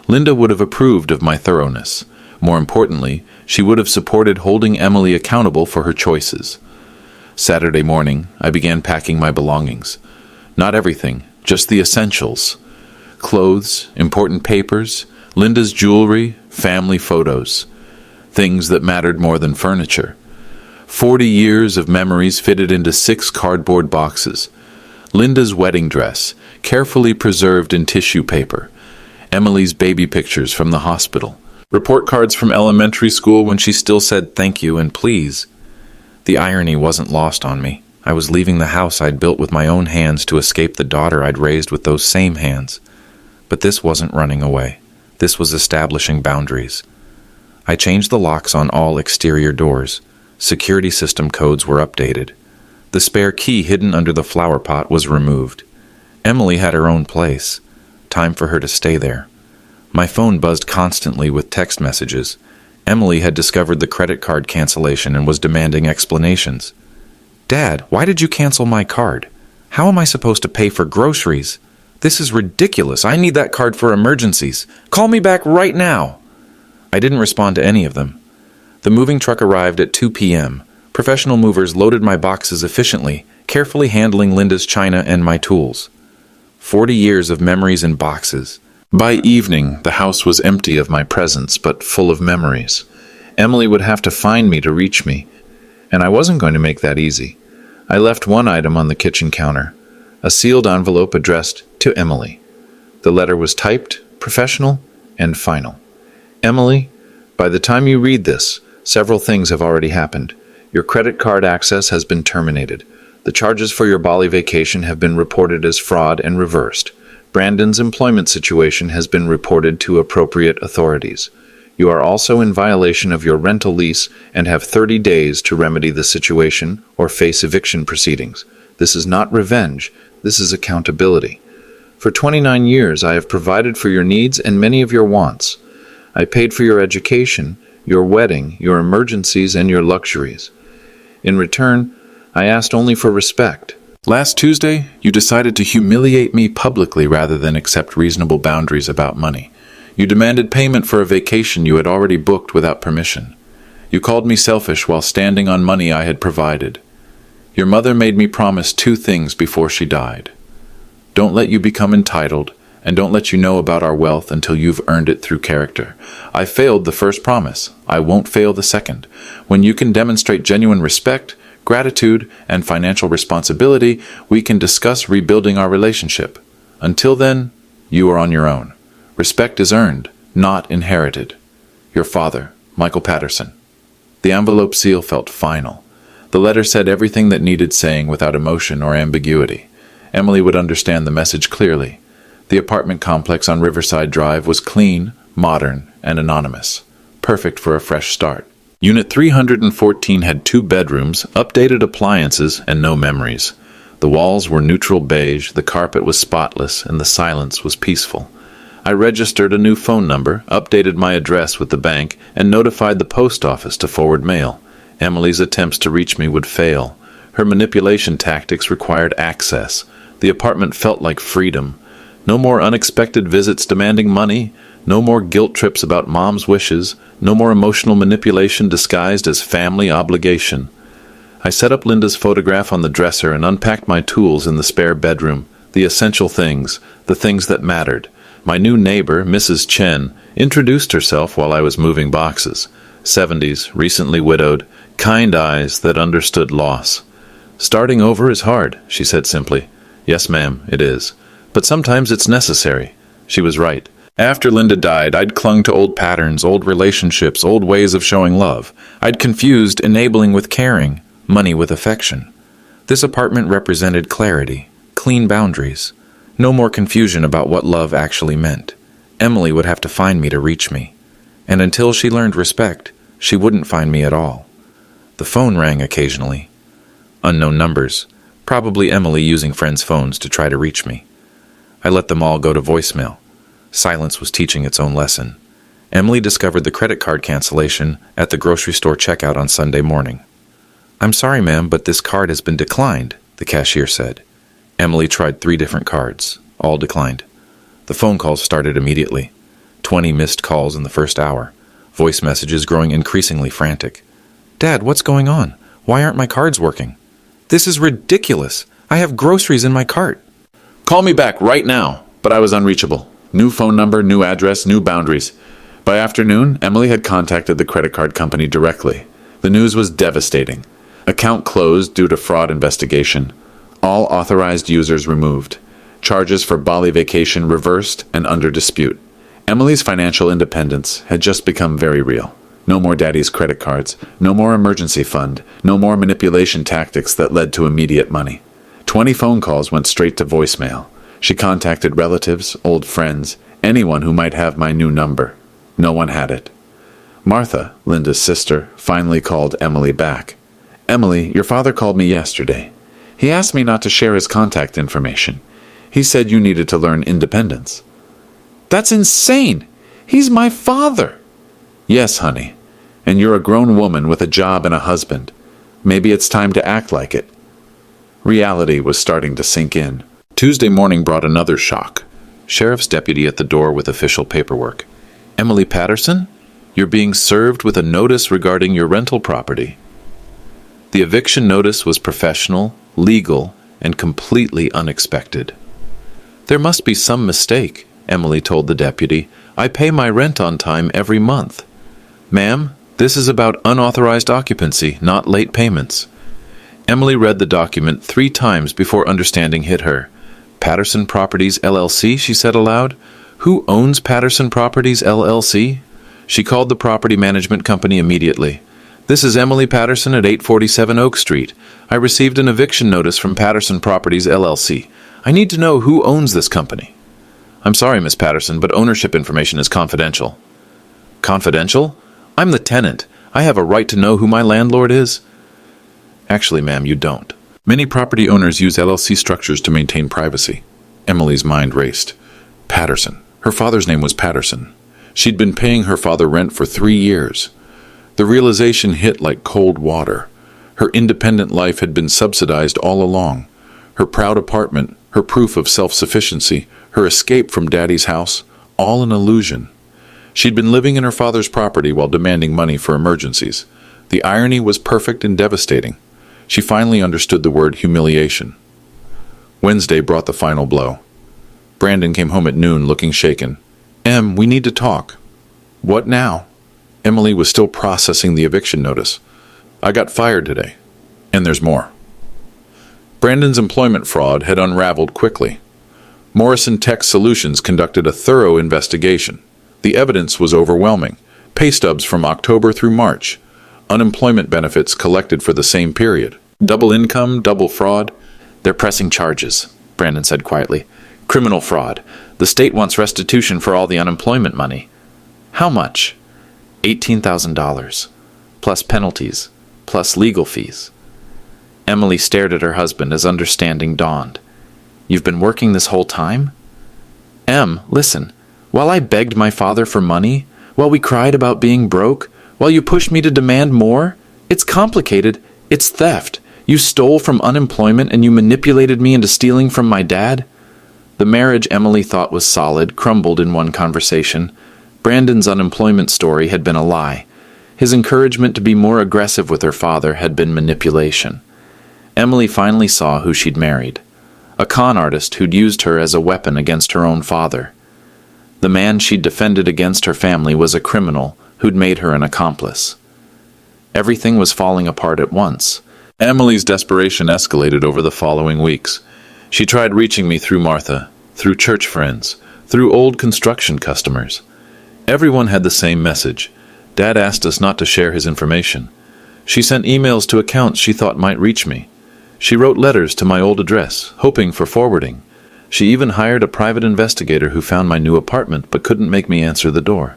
A: Linda would have approved of my thoroughness. More importantly, she would have supported holding Emily accountable for her choices. Saturday morning, I began packing my belongings. Not everything, just the essentials. Clothes, important papers, Linda's jewelry, family photos, things that mattered more than furniture. 40 years of memories fitted into 6 cardboard boxes. Linda's wedding dress, carefully preserved in tissue paper. Emily's baby pictures from the hospital. Report cards from elementary school when she still said thank you and please. The irony wasn't lost on me. I was leaving the house I'd built with my own hands to escape the daughter I'd raised with those same hands. But this wasn't running away. This was establishing boundaries. I changed the locks on all exterior doors. Security system codes were updated. The spare key hidden under the flower pot was removed. Emily had her own place. Time for her to stay there. My phone buzzed constantly with text messages. Emily had discovered the credit card cancellation and was demanding explanations. "Dad, why did you cancel my card? How am I supposed to pay for groceries? This is ridiculous. I need that card for emergencies. Call me back right now." I didn't respond to any of them. The moving truck arrived at 2 p.m. Professional movers loaded my boxes efficiently, carefully handling Linda's china and my tools. 40 years of memories in boxes. By evening, the house was empty of my presence, but full of memories. Emily would have to find me to reach me, and I wasn't going to make that easy. I left one item on the kitchen counter, a sealed envelope addressed to Emily. The letter was typed, professional, and final. Emily, by the time you read this, several things have already happened. Your credit card access has been terminated. The charges for your Bali vacation have been reported as fraud and reversed. Brandon's employment situation has been reported to appropriate authorities. You are also in violation of your rental lease and have 30 days to remedy the situation or face eviction proceedings. This is not revenge. This is accountability. For 29 years, I have provided for your needs and many of your wants. I paid for your education, your wedding, your emergencies, and your luxuries. In return, I asked only for respect. Last Tuesday, you decided to humiliate me publicly rather than accept reasonable boundaries about money. You demanded payment for a vacation you had already booked without permission. You called me selfish while standing on money I had provided. Your mother made me promise 2 things before she died. Don't let you become entitled, and don't let you know about our wealth until you've earned it through character. I failed the first promise. I won't fail the second. When you can demonstrate genuine respect, gratitude, and financial responsibility, we can discuss rebuilding our relationship. Until then, you are on your own. Respect is earned, not inherited. Your father, Michael Patterson. The envelope seal felt final. The letter said everything that needed saying without emotion or ambiguity. Emily would understand the message clearly. The apartment complex on Riverside Drive was clean, modern, and anonymous. Perfect for a fresh start. Unit 314 had 2 bedrooms, updated appliances, and no memories. The walls were neutral beige, the carpet was spotless, and the silence was peaceful. I registered a new phone number, updated my address with the bank, and notified the post office to forward mail. Emily's attempts to reach me would fail. Her manipulation tactics required access. The apartment felt like freedom. No more unexpected visits demanding money. No more guilt trips about mom's wishes. No more emotional manipulation disguised as family obligation. I set up Linda's photograph on the dresser and unpacked my tools in the spare bedroom. The essential things, the things that mattered. My new neighbor, Mrs. Chen, introduced herself while I was moving boxes. 70s, recently widowed, kind eyes that understood loss. "Starting over is hard," she said simply. "Yes, ma'am, it is. But sometimes it's necessary." She was right. After Linda died, I'd clung to old patterns, old relationships, old ways of showing love. I'd confused enabling with caring, money with affection. This apartment represented clarity, clean boundaries. No more confusion about what love actually meant. Emily would have to find me to reach me. And until she learned respect, she wouldn't find me at all. The phone rang occasionally. Unknown numbers, probably Emily using friends' phones to try to reach me. I let them all go to voicemail. Silence was teaching its own lesson. Emily discovered the credit card cancellation at the grocery store checkout on Sunday morning. "I'm sorry, ma'am, but this card has been declined," the cashier said. Emily tried 3 different cards. All declined. The phone calls started immediately. 20 missed calls in the first hour. Voice messages growing increasingly frantic. "Dad, what's going on? Why aren't my cards working? This is ridiculous. I have groceries in my cart." "Call me back right now," but I was unreachable. New phone number, new address, new boundaries. By afternoon, Emily had contacted the credit card company directly. The news was devastating. Account closed due to fraud investigation. All authorized users removed. Charges for Bali vacation reversed and under dispute. Emily's financial independence had just become very real. No more daddy's credit cards, no more emergency fund, no more manipulation tactics that led to immediate money. 20 phone calls went straight to voicemail. She contacted relatives, old friends, anyone who might have my new number. No one had it. Martha, Linda's sister, finally called Emily back. "Emily, your father called me yesterday. He asked me not to share his contact information. He said you needed to learn independence." "That's insane! He's my father!" "Yes, honey. And you're a grown woman with a job and a husband. Maybe it's time to act like it." Reality was starting to sink in. Tuesday morning brought another shock. Sheriff's deputy at the door with official paperwork. "Emily Patterson, you're being served with a notice regarding your rental property." The eviction notice was professional, legal, and completely unexpected. "There must be some mistake," Emily told the deputy. "I pay my rent on time every month." "Ma'am, this is about unauthorized occupancy, not late payments." Emily read the document 3 times before understanding hit her. "Patterson Properties, LLC," she said aloud. "Who owns Patterson Properties, LLC?" She called the property management company immediately. "This is Emily Patterson at 847 Oak Street. I received an eviction notice from Patterson Properties, LLC. I need to know who owns this company." "I'm sorry, Miss Patterson, but ownership information is confidential." "Confidential? I'm the tenant. I have a right to know who my landlord is." "Actually, ma'am, you don't. Many property owners use LLC structures to maintain privacy." Emily's mind raced. Patterson. Her father's name was Patterson. She'd been paying her father rent for 3 years. The realization hit like cold water. Her independent life had been subsidized all along. Her proud apartment, her proof of self-sufficiency, her escape from Daddy's house, all an illusion. She'd been living in her father's property while demanding money for emergencies. The irony was perfect and devastating. She finally understood the word humiliation. Wednesday brought the final blow. Brandon came home at noon looking shaken. "Em, we need to talk." "What now?" Emily was still processing the eviction notice. "I got fired today. And there's more." Brandon's employment fraud had unraveled quickly. Morrison Tech Solutions conducted a thorough investigation. The evidence was overwhelming. Pay stubs from October through March. Unemployment benefits collected for the same period. Double income, double fraud. "They're pressing charges," Brandon said quietly. "Criminal fraud. The state wants restitution for all the unemployment money." "How much?" $18,000. Plus penalties. Plus legal fees. Emily stared at her husband as understanding dawned. "You've been working this whole time?" "Em, listen. While I begged my father for money, while we cried about being broke, while you pushed me to demand more, it's complicated. It's theft. You stole from unemployment and you manipulated me into stealing from my dad." The marriage Emily thought was solid crumbled in one conversation. Brandon's unemployment story had been a lie. His encouragement to be more aggressive with her father had been manipulation. Emily finally saw who she'd married. A con artist who'd used her as a weapon against her own father. The man she'd defended against her family was a criminal who'd made her an accomplice. Everything was falling apart at once. Emily's desperation escalated over the following weeks. She tried reaching me through Martha, through church friends, through old construction customers. Everyone had the same message. Dad asked us not to share his information. She sent emails to accounts she thought might reach me. She wrote letters to my old address, hoping for forwarding. She even hired a private investigator who found my new apartment but couldn't make me answer the door.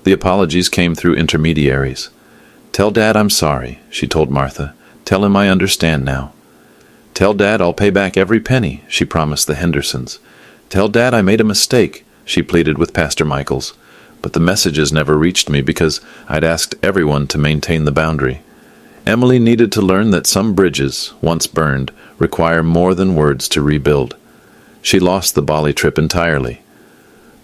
A: The apologies came through intermediaries. "Tell Dad I'm sorry," she told Martha. "Tell him I understand now." "Tell Dad I'll pay back every penny," she promised the Hendersons. "Tell Dad I made a mistake," she pleaded with Pastor Michaels. But the messages never reached me because I'd asked everyone to maintain the boundary. Emily needed to learn that some bridges, once burned, require more than words to rebuild. She lost the Bali trip entirely.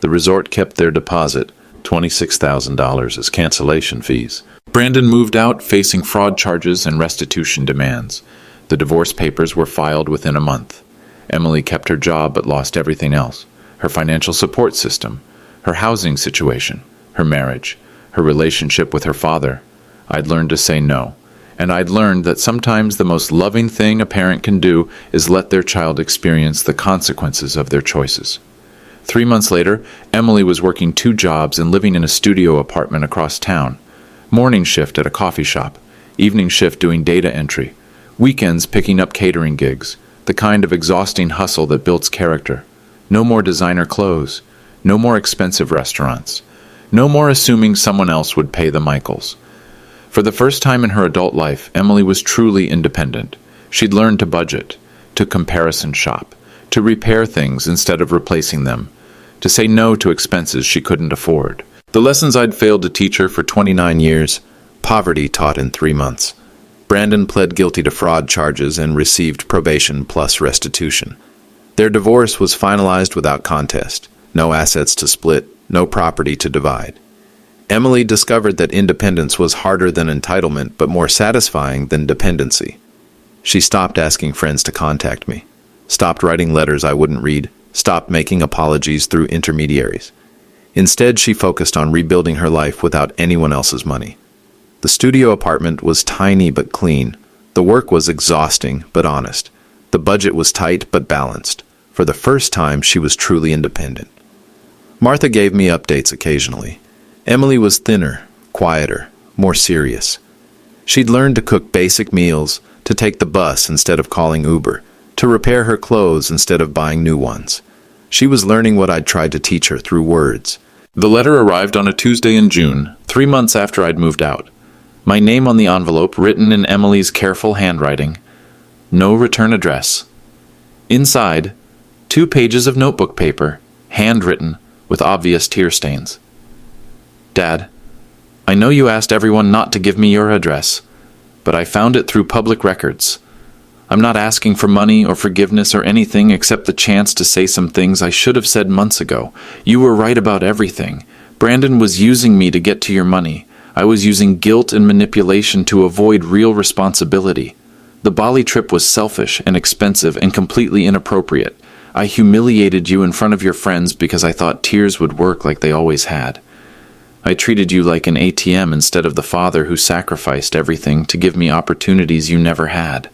A: The resort kept their deposit, $26,000 as cancellation fees. Brandon moved out facing fraud charges and restitution demands. The divorce papers were filed within a month. Emily kept her job but lost everything else. her financial support system, her housing situation, her marriage, her relationship with her father. I'd learned to say no, and I'd learned that sometimes the most loving thing a parent can do is let their child experience the consequences of their choices. 3 months later, Emily was working 2 jobs and living in a studio apartment across town. Morning shift at a coffee shop, evening shift doing data entry, weekends picking up catering gigs, the kind of exhausting hustle that builds character. No more designer clothes, no more expensive restaurants, no more assuming someone else would pay the Michaels. For the first time in her adult life, Emily was truly independent. She'd learned to budget, to comparison shop, to repair things instead of replacing them, to say no to expenses she couldn't afford. The lessons I'd failed to teach her for 29 years, poverty taught in 3 months. Brandon pled guilty to fraud charges and received probation plus restitution. Their divorce was finalized without contest. No assets to split, no property to divide. Emily discovered that independence was harder than entitlement but more satisfying than dependency. She stopped asking friends to contact me, stopped writing letters I wouldn't read, stopped making apologies through intermediaries. Instead, she focused on rebuilding her life without anyone else's money. The studio apartment was tiny but clean. The work was exhausting but honest. The budget was tight but balanced. For the first time, she was truly independent. Martha gave me updates occasionally. Emily was thinner, quieter, more serious. She'd learned to cook basic meals, to take the bus instead of calling Uber, to repair her clothes instead of buying new ones. She was learning what I'd tried to teach her through words. The letter arrived on a Tuesday in June, 3 months after I'd moved out. My name on the envelope written in Emily's careful handwriting. No return address. Inside, 2 pages of notebook paper, handwritten, with obvious tear stains. Dad, I know you asked everyone not to give me your address, but I found it through public records. I'm not asking for money or forgiveness or anything except the chance to say some things I should have said months ago. You were right about everything. Brandon was using me to get to your money. I was using guilt and manipulation to avoid real responsibility. The Bali trip was selfish and expensive and completely inappropriate. I humiliated you in front of your friends because I thought tears would work like they always had. I treated you like an ATM instead of the father who sacrificed everything to give me opportunities you never had.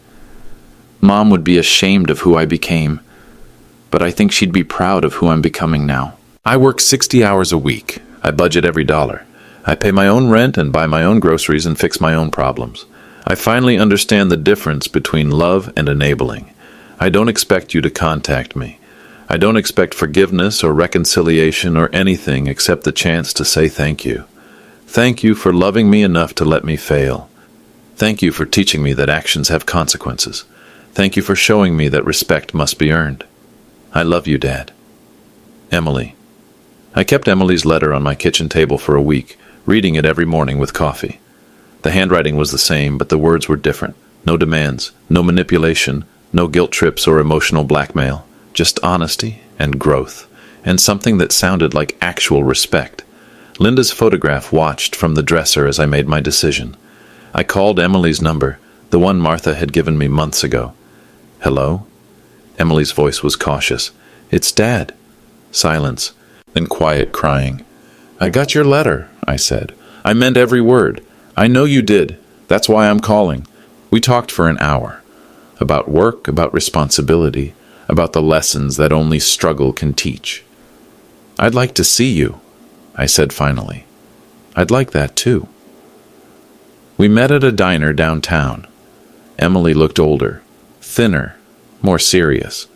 A: Mom would be ashamed of who I became, but I think she'd be proud of who I'm becoming now. I work 60 hours a week. I budget every dollar. I pay my own rent and buy my own groceries and fix my own problems. I finally understand the difference between love and enabling. I don't expect you to contact me. I don't expect forgiveness or reconciliation or anything except the chance to say thank you. Thank you for loving me enough to let me fail. Thank you for teaching me that actions have consequences. Thank you for showing me that respect must be earned. I love you, Dad. Emily. I kept Emily's letter on my kitchen table for a week, reading it every morning with coffee. The handwriting was the same, but the words were different. No demands, no manipulation, no guilt trips or emotional blackmail. Just honesty and growth, and something that sounded like actual respect. Linda's photograph watched from the dresser as I made my decision. I called Emily's number, the one Martha had given me months ago. Hello? Emily's voice was cautious. It's Dad. Silence, then quiet crying. I got your letter, I said. I meant every word. I know you did. That's why I'm calling. We talked for an hour. About work, about responsibility, about the lessons that only struggle can teach. I'd like to see you, I said finally. I'd like that too. We met at a diner downtown. Emily looked older, thinner, more serious.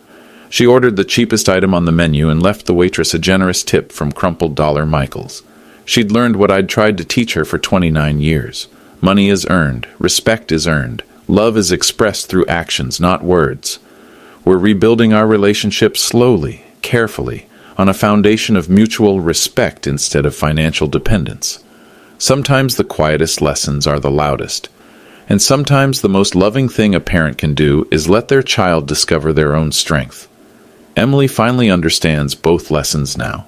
A: She ordered the cheapest item on the menu and left the waitress a generous tip from crumpled dollar Michaels. She'd learned what I'd tried to teach her for 29 years. Money is earned, respect is earned, love is expressed through actions, not words. We're rebuilding our relationship slowly, carefully, on a foundation of mutual respect instead of financial dependence. Sometimes the quietest lessons are the loudest, and sometimes the most loving thing a parent can do is let their child discover their own strength. Emily finally understands both lessons now.